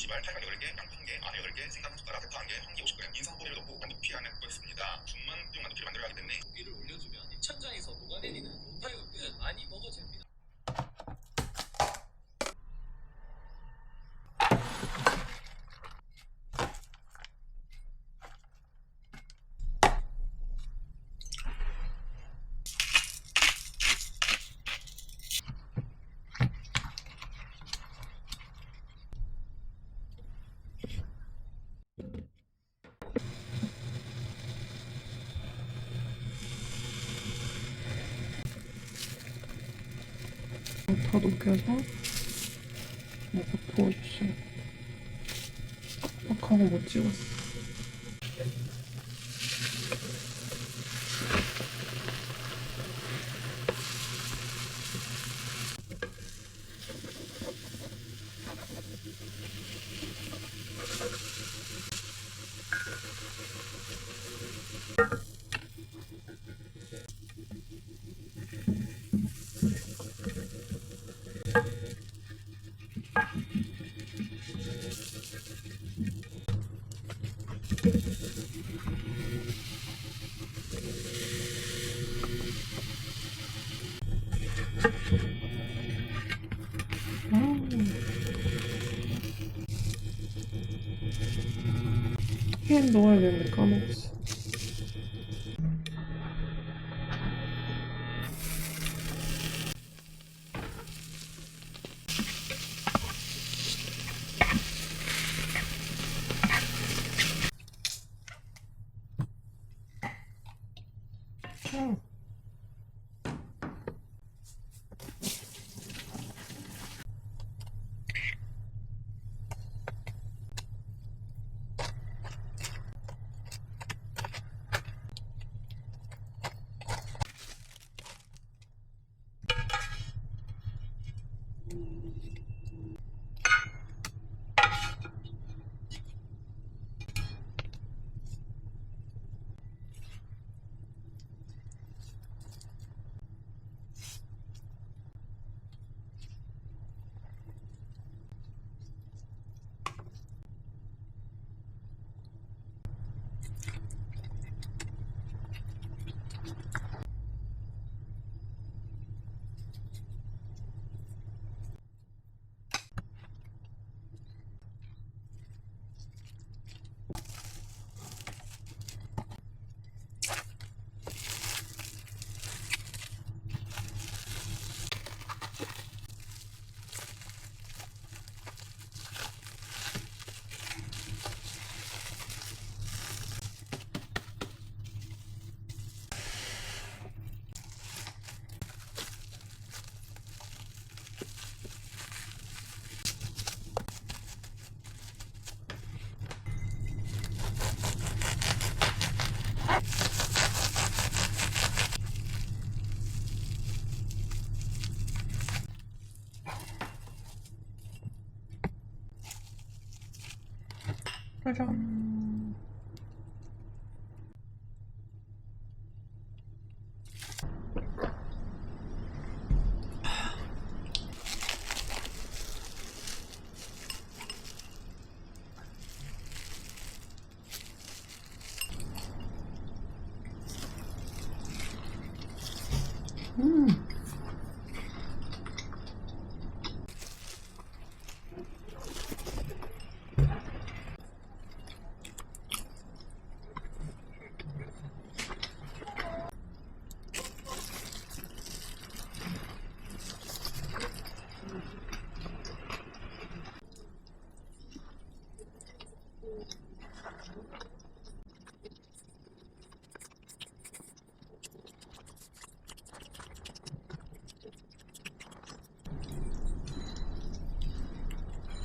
주발, 칼각 8개, 양파 1개, 마늘 8개, 생강 1숟가락, 대파 1개, 황기 50g, 인삼 포대를 넣고 만두피 안에 굽겠습니다. 중만둣 만두피를 만들어야 하기 때문에 고기를 올려주면 입천장에서 녹아내리는 곰탕육 끝 많이 먹어집니다. 더 녹여서 이렇게 부어주시면 빡빡하고 못 찍었어. 햄 넣어야 되는데 까먹었어. 짜잔.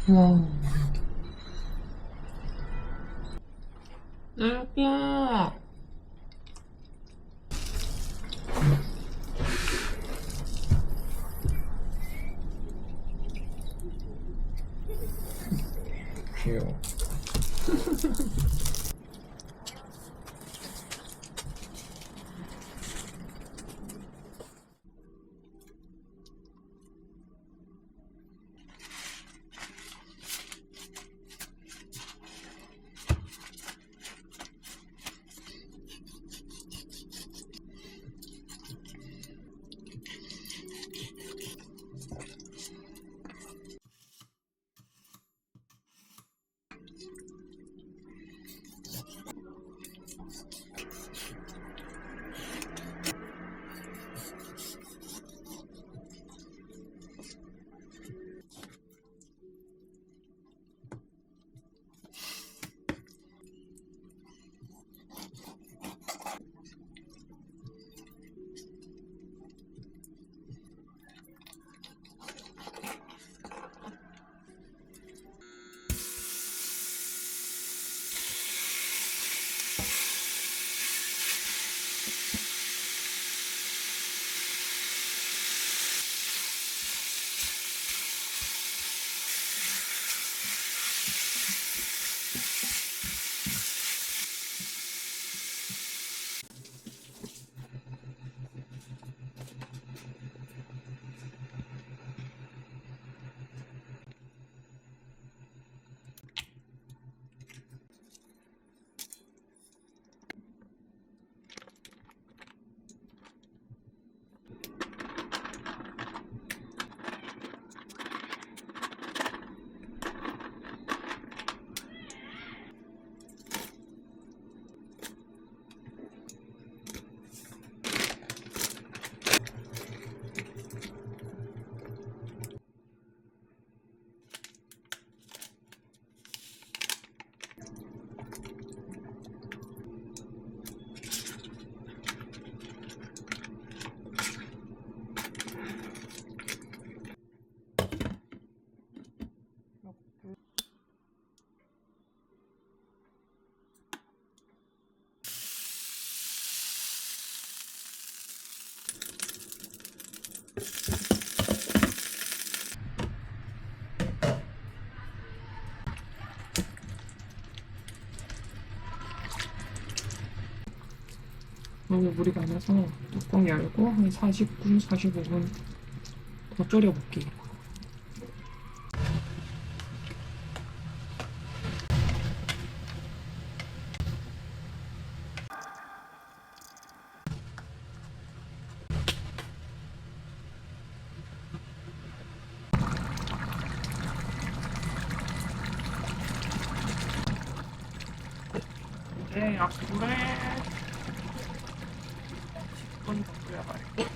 와. 아빠. 귀여워. 너무 물이 많아서 뚜껑 열고 한 40분, 45분 더 졸여볼게요. 이제 약불에 10분 더 끓여봐야겠다.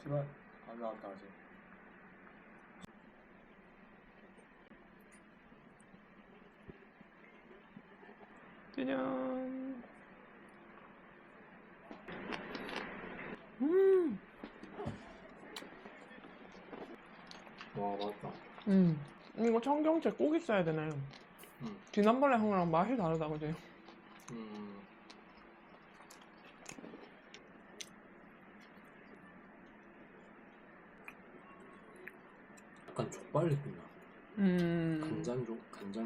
제발 안 나왔다 아직. 짜잔. 와 맞다. 이거 청경채 꼭 있어야 되네. 지난번에 한 거랑 맛이 다르다, 그지? 약간 족발 느낌 나. 간장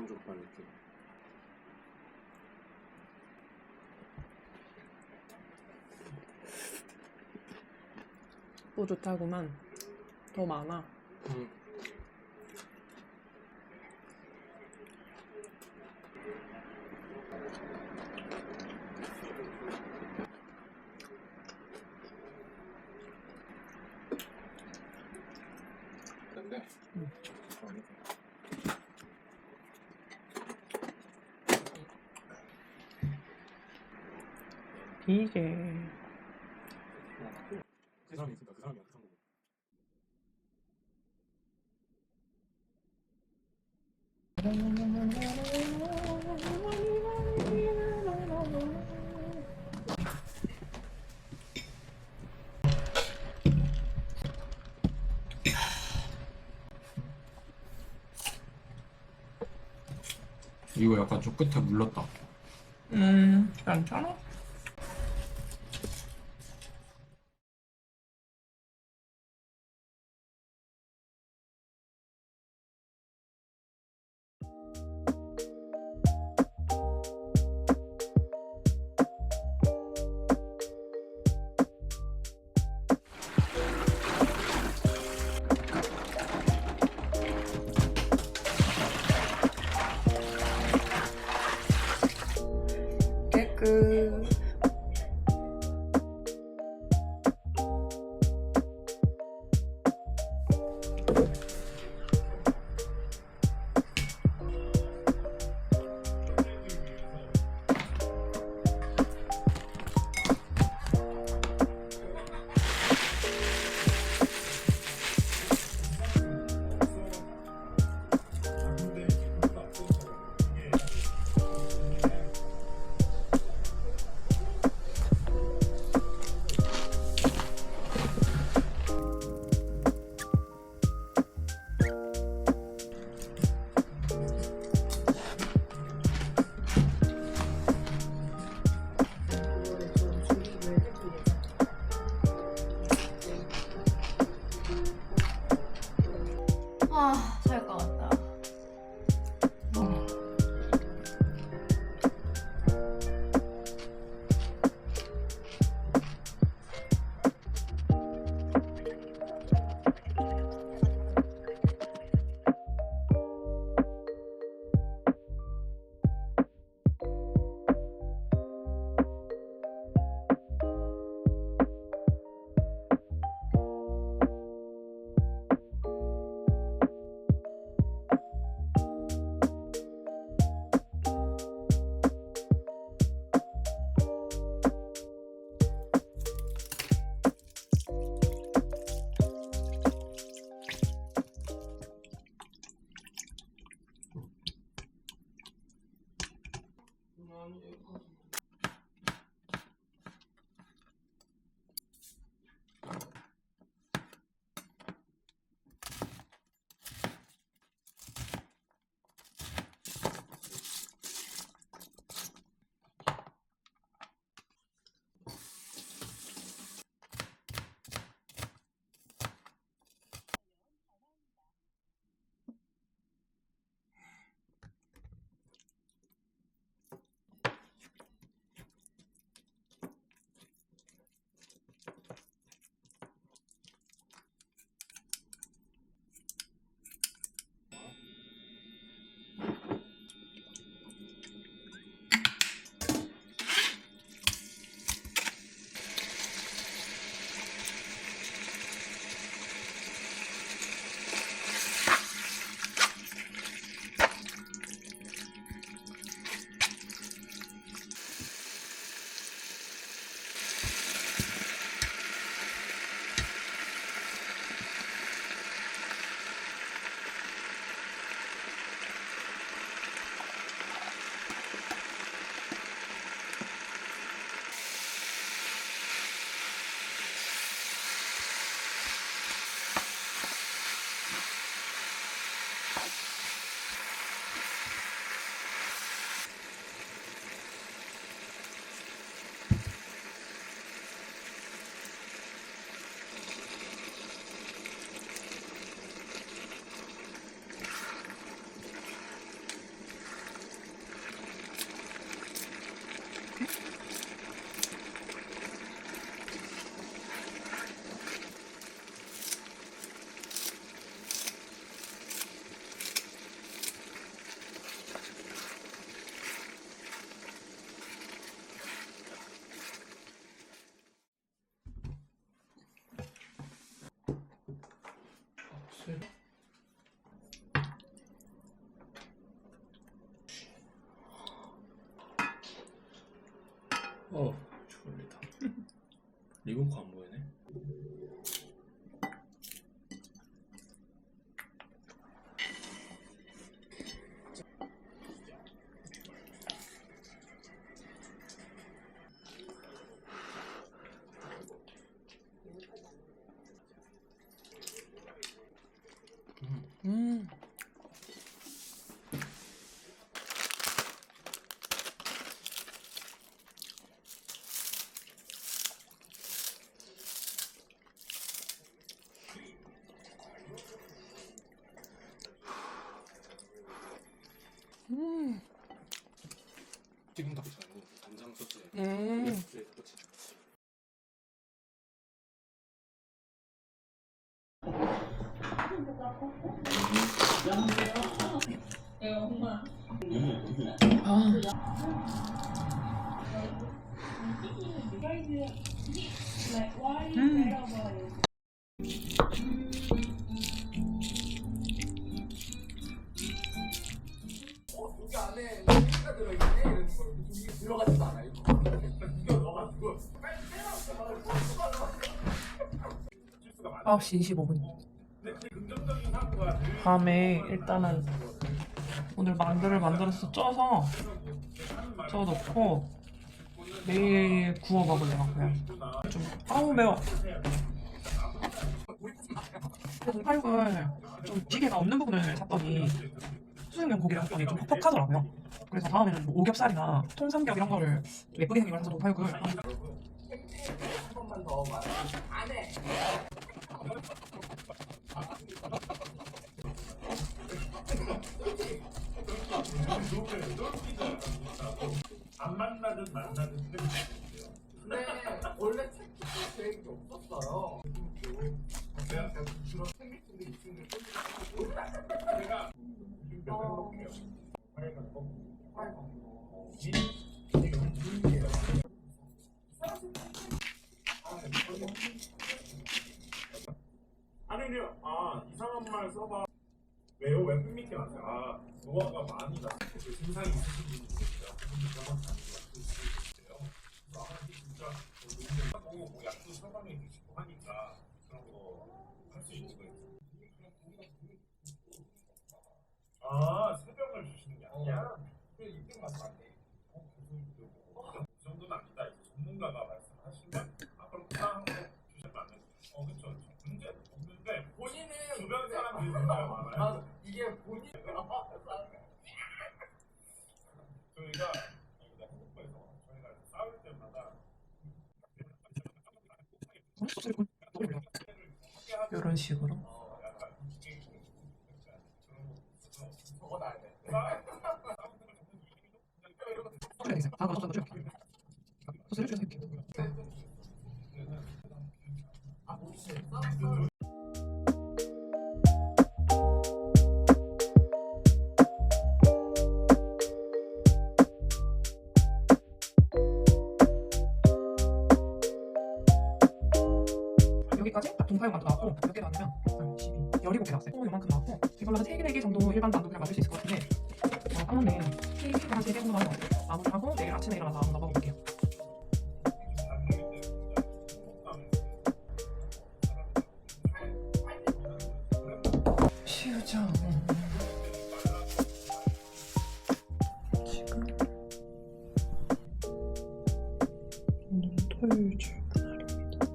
족발 느낌. 또 좋다구만. 더 많아. 근데 이게 그 사람이 있으니까 그 사람이 안 거고. 이거 약간 좀 끝에 물렀다. 괜찮아? 깨끗. 졸리다. 리모컨 안 보이네. 지금 닭이 아니고 간장 소스에 소스에 닭꼬치. 아, 9시 25분. 밤에 일단은 오늘 만두를 만들어서 쪄서 넣고 내일 구워 먹으려고 그냥 좀 아우 매워. 그래서 팔육을 좀 비계가 없는 부분을 샀더니 수육용 고기를 샀더니 좀 퍽퍽하더라고요. 그래서 다음에는 뭐 오겹살이나 통삼겹 이런 거를 예쁘게 생긴 걸 사서 팔육을 안 만나든 만나든 근데 원래 책찍을 계획이 없었어요. 내가 주로 책찍들이 있으면 내가 요즘 몇 행복해요. 빨간 거. 이게 문제예요. 아니요. 이상한 말 써봐. 왜요? 왜 팬미팅 하세요? 노화가 많이 나. 증상이 있으신 분이 계세요. 그분들 전화 다니고 약도 진짜 너무 뭐 약도 처방해 주시고 하니까 그런 거 할 수 있는 거예요. 새벽을 주시는 게 아니야? 그래 이때 가서 안 돼. 이게 본인 저희가 한국에서 저희가 싸울 때마다 이런 식으로. 약간 이게 소스를 줄여서 이렇게. 여기까지 딱 동파육만두 나왔고 몇 개 나누면 17개 나왔어요. 요만큼 나왔고 이걸로 한 3개, 4개 정도 일반 만두 그냥 만들 수 있을 것 같은데 딱 맞네. 케이크가 한 3개 정도 나온 것 같아요. 마무리하고 내일 아침에 일어나서 한번 먹어볼게요. 시우장 지금 오늘은 토요일 출근날입니다.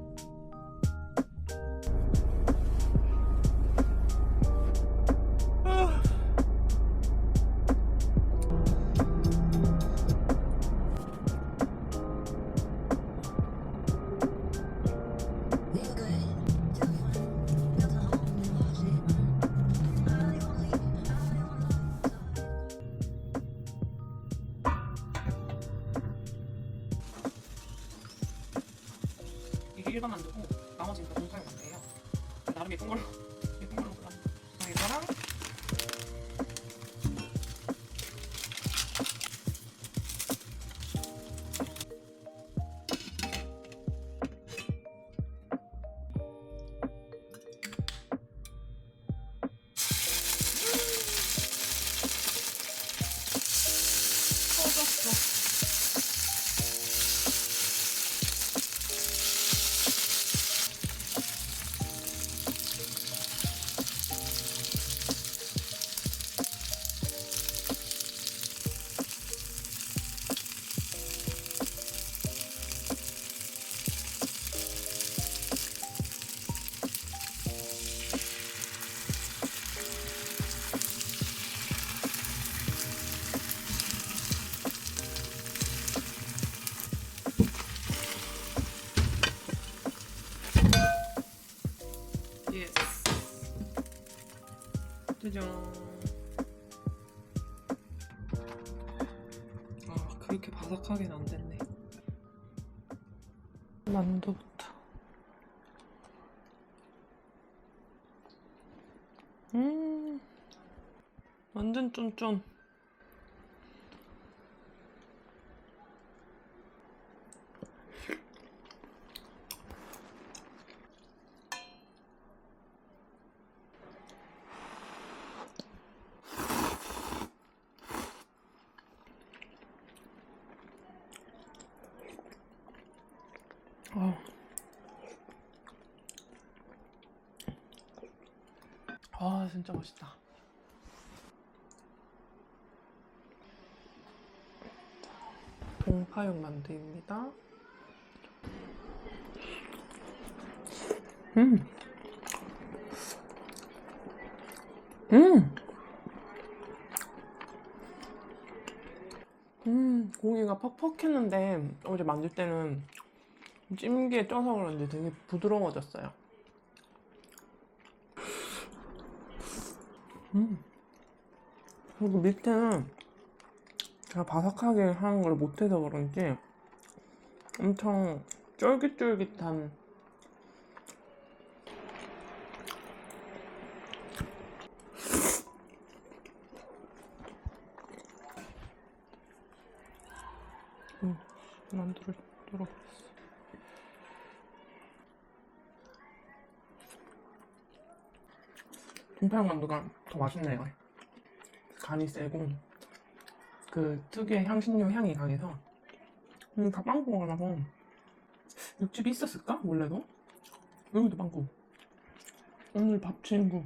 이게 일반 만두고 나머지는 다 동파육 만두예요. 나름 예쁜 걸로 골라. 이거랑 터졌어. 예스. 짜잔. 아, 그렇게 바삭하게는 안 됐네. 만두부터. 완전 쫀쫀. 아 진짜 맛있다. 동파육 만두입니다. 고기가 퍽퍽했는데 어제 만들 때는 찜기에 쪄서 그런지 되게 부드러워졌어요. 그리고 밑에는 제가 바삭하게 하는 걸 못해서 그런지 엄청 쫄깃쫄깃한 만두를 뚫어버렸어. 동파육 만두가 더 맛있네요. 간이 세고 그 특유의 향신료 향이 강해서 다 빵꾸가 나서 육즙이 있었을까? 원래도? 여기도 빵꾸. 오늘 밥 친구.